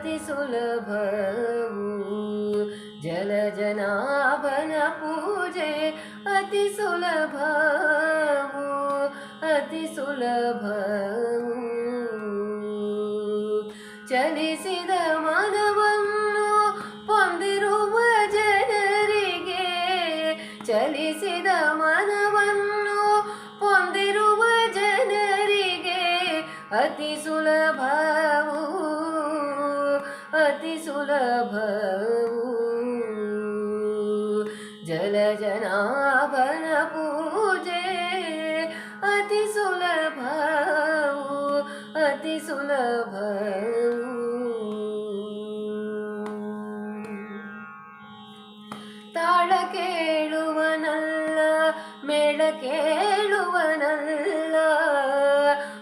ಅತಿ ಸುಲಭವು ಜಲಜನಾಭನ ಪೂಜೆ ಅತಿ ಸುಲಭವು ಅತಿ ಸುಲಭವು ಚಲಿಸಿದ ಮನವನ್ನು ಹೊಂದಿರುವ ಜನರಿಗೆ ಚಲಿಸಿದ ಮನವನ್ನು ಹೊಂದಿರುವ ಜನರಿಗೆ ಅತಿ ಸುಲಭವು ಅತಿ ಸುಲಭವು ಜಲಜನಾಭನ ಪೂಜೆ ಅತಿ ಸುಲಭವು ಅತಿ ಸುಲಭವು ತಾಳ ಕೇಳುವನಲ್ಲ ಮೇಳ ಕೇಳುವನಲ್ಲ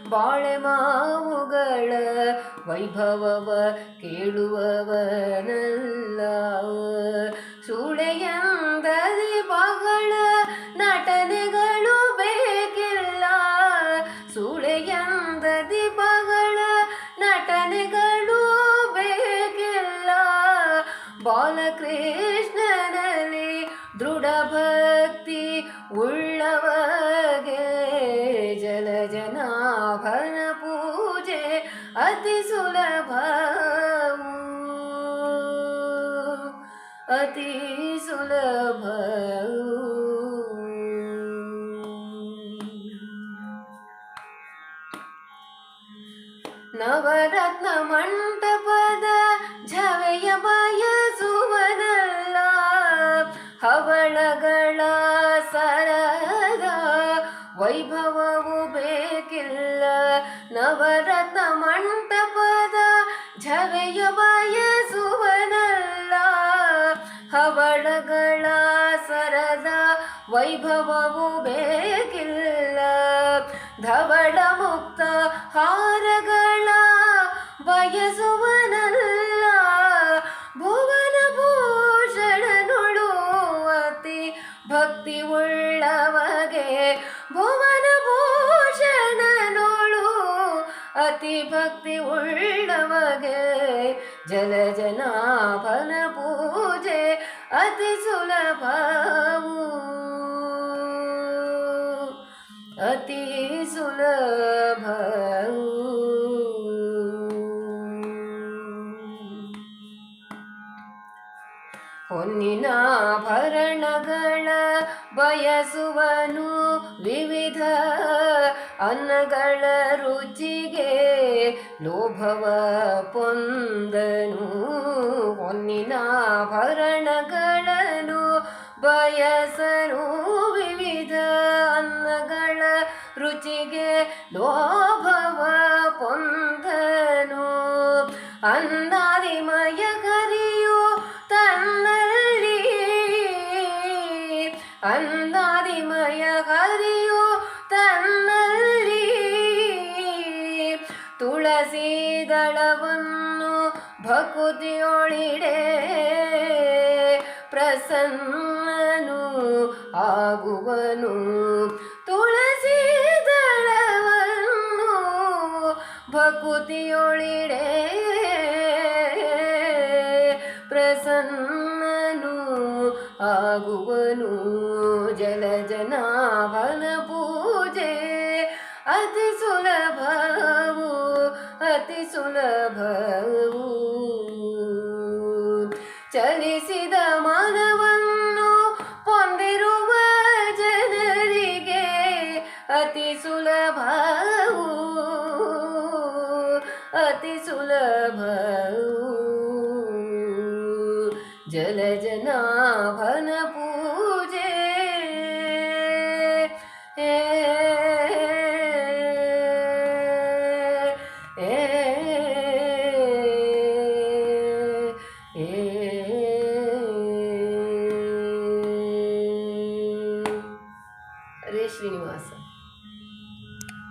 ಬಾಳೆ ಮಾವುಗಳ ವೈಭವವ ಕೇಳುವವನಲ್ಲ ಸುಳೆಯಂದದಿ ಬಹಳ ನಟನೆಗಳು ಬೇಕಿಲ್ಲ ಸುಳೆಯಂದದಿ ಬಹಳ ನಟನೆಗಳು ಬೇಕಿಲ್ಲ ಬಾಲಕೃಷ್ಣನಲ್ಲಿ ದೃಢ ಭಕ್ತಿ ಉಳ್ಳವಗೆ ಜಲಜನಾಭನ ಪೂಜೆ ಅತಿ ಸುಲಭವು ಅತಿ ಸುಲಭವು ನವರತ್ನ ಮಂಟಪದ ಝವೆಯ ಬಯಸುವನಲ್ಲ ಹವಳಗಳ ಸರದ ವೈಭವವು ಬೇಕಿಲ್ಲ ನವರತ್ನ ಮಂಟಪದ ಝವೆಯ ಬಯಸುವನಲ್ಲ ಹವಳಗಳ ಸರದ ವೈಭವವು ಬೇಕಿಲ್ಲ ಧವಳ ಮುಕ್ತ ಹಾರಗಳ ಬಯಸುವನಲ್ಲ ಭುವನ ಭೂಷಣನುಳು ಅತಿ ಭಕ್ತಿ ಉಳ್ಳವಗೆ ಭುವನ ಭೂಷಣನುಳು ಅತಿ ಭಕ್ತಿ ಉಳ್ಳವಗೆ ಜಲಜನಾಭನ ಪೂಜೆ ಅತಿ ಸುಲಭವು ಅತಿ ಸುಲಭವು ಹೊನ್ನಿನಾಭರಣಗಳ ಬಯಸುವನು ವಿವಿಧ ಅನ್ನಗಳ ರುಚಿಗೆ ಲೋಭವ ಪೊಂದನು ಹೊನ್ನಿನಾಭರಣಗಳನ್ನು ಬಯಸನು ವಿವಿಧ ಅನ್ನಗಳ ರುಚಿಗೆ ಲೋಭವ ಪೊಂದನು ಅಂದಾದಿಮಯ ಕರಿಯು ತನ್ನಲ್ಲಿ ಅಂದಾದಿಮಯ ಹರಿಯು ತನ್ನಲ್ಲಿ ತುಳಸಿ ದಳವನ್ನು ಭಕುತಿಯೊಳಿಡೆ ಪ್ರಸನ್ನನು ಆಗುವನು ತುಳಸಿ ದಳವನ್ನು ಭಕುತಿಯೊಳಿಡೆ ಪ್ರಸನ್ನನು ಆಗುವನು ಜಲಜನಾಭನ ಪೂಜೆ ಅತಿ ಸುಲಭವು ಅತಿ ಸುಲಭವು ಚಲಿಸಿದ ಮನವನ್ನು ಹೊಂದಿರುವ ಜನರಿಗೆ ಅತಿ ಸುಲಭವು ಅತಿ ಸುಲಭವು ಜಲಜನಾಭನ